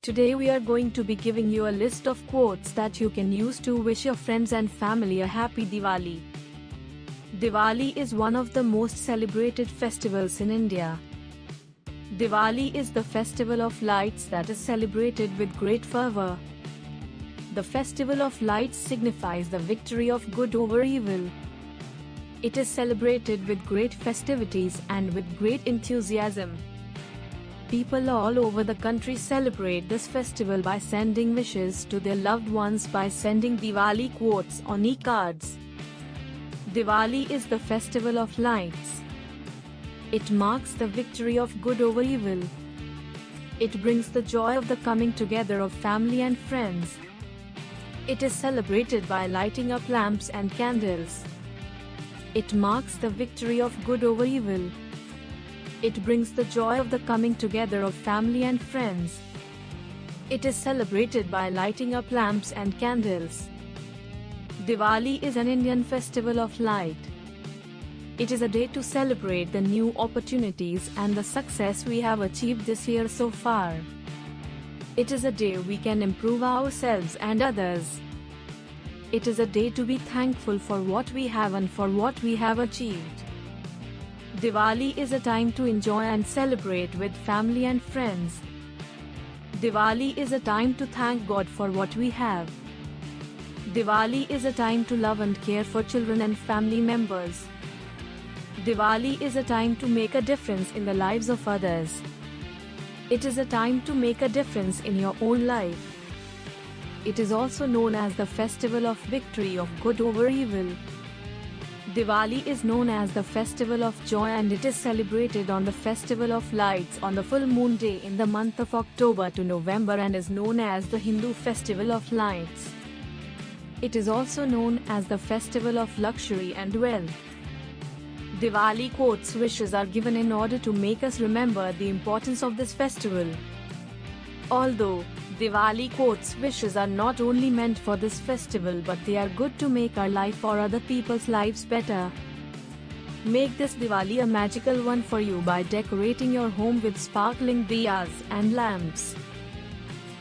Today we are going to be giving you a list of quotes that you can use to wish your friends and family a happy Diwali. Diwali is one of the most celebrated festivals in India. Diwali is the festival of lights that is celebrated with great fervor. The festival of lights signifies the victory of good over evil. It is celebrated with great festivities and with great enthusiasm. People all over the country celebrate this festival by sending wishes to their loved ones by sending Diwali quotes on e-cards. Diwali is the festival of lights. It marks the victory of good over evil. It brings the joy of the coming together of family and friends. It is celebrated by lighting up lamps and candles. It marks the victory of good over evil. It brings the joy of the coming together of family and friends. It is celebrated by lighting up lamps and candles. Diwali is an Indian festival of light. It is a day to celebrate the new opportunities and the success we have achieved this year so far. It is a day we can improve ourselves and others. It is a day to be thankful for what we have and for what we have achieved. Diwali is a time to enjoy and celebrate with family and friends. Diwali is a time to thank God for what we have. Diwali is a time to love and care for children and family members. Diwali is a time to make a difference in the lives of others. It is a time to make a difference in your own life. It is also known as the festival of victory of good over evil. Diwali is known as the festival of joy and it is celebrated on the festival of lights on the full moon day in the month of October to November and is known as the Hindu festival of lights. It is also known as the festival of luxury and wealth. Diwali quotes wishes are given in order to make us remember the importance of this festival. Although Diwali quotes wishes are not only meant for this festival but they are good to make our life or other people's lives better. Make this Diwali a magical one for you by decorating your home with sparkling diyas and lamps.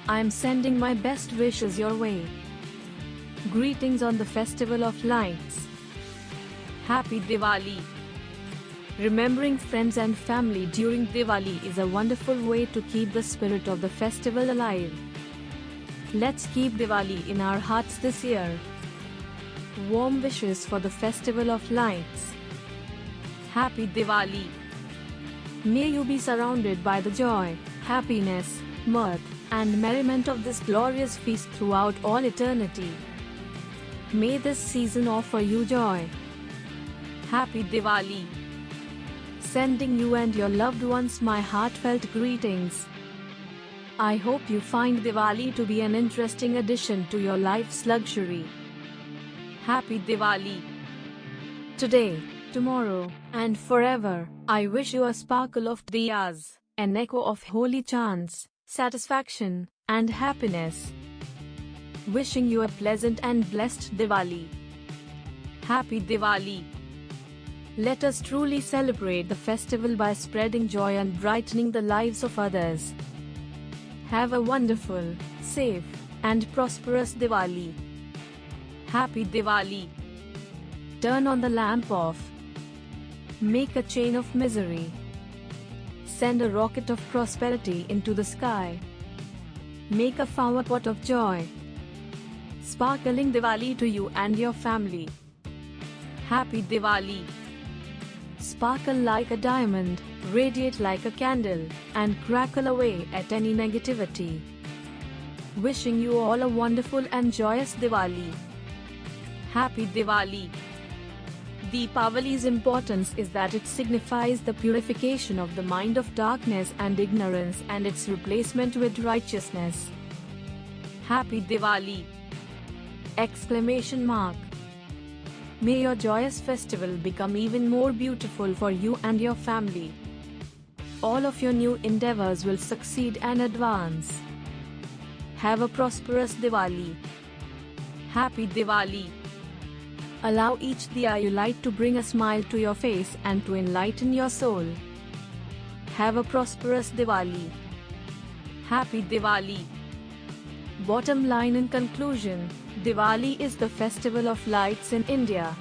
I am sending my best wishes your way. Greetings on the festival of lights. Happy Diwali! Remembering friends and family during Diwali is a wonderful way to keep the spirit of the festival alive. Let's keep Diwali in our hearts this year. Warm wishes for the festival of lights. Happy Diwali! May you be surrounded by the joy, happiness, mirth, and merriment of this glorious feast throughout all eternity. May this season offer you joy. Happy Diwali! Sending you and your loved ones my heartfelt greetings. I hope you find Diwali to be an interesting addition to your life's luxury. Happy Diwali! Today, tomorrow, and forever, I wish you a sparkle of diyas, an echo of holy chants, satisfaction, and happiness. Wishing you a pleasant and blessed Diwali. Happy Diwali! Let us truly celebrate the festival by spreading joy and brightening the lives of others. Have a wonderful, safe, and prosperous Diwali. Happy Diwali! Turn on the lamp off. Make a chain of misery. Send a rocket of prosperity into the sky. Make a flower pot of joy. Sparkling Diwali to you and your family. Happy Diwali! Sparkle like a diamond, radiate like a candle, and crackle away at any negativity. Wishing you all a wonderful and joyous Diwali. Happy Diwali! Deepavali's importance is that it signifies the purification of the mind of darkness and ignorance and its replacement with righteousness. Happy Diwali! Exclamation mark. May your joyous festival become even more beautiful for you and your family. All of your new endeavors will succeed and advance. Have a prosperous Diwali. Happy Diwali! Allow each diya you light to bring a smile to your face and to enlighten your soul. Have a prosperous Diwali. Happy Diwali! Bottom line in conclusion, Diwali is the festival of lights in India.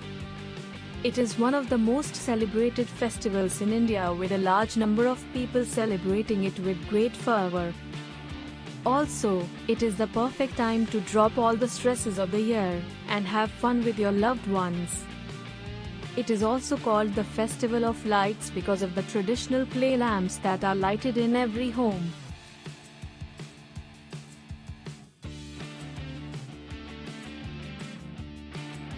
It is one of the most celebrated festivals in India, with a large number of people celebrating it with great fervor. Also, it is the perfect time to drop all the stresses of the year and have fun with your loved ones. It is also called the Festival of Lights because of the traditional clay lamps that are lighted in every home.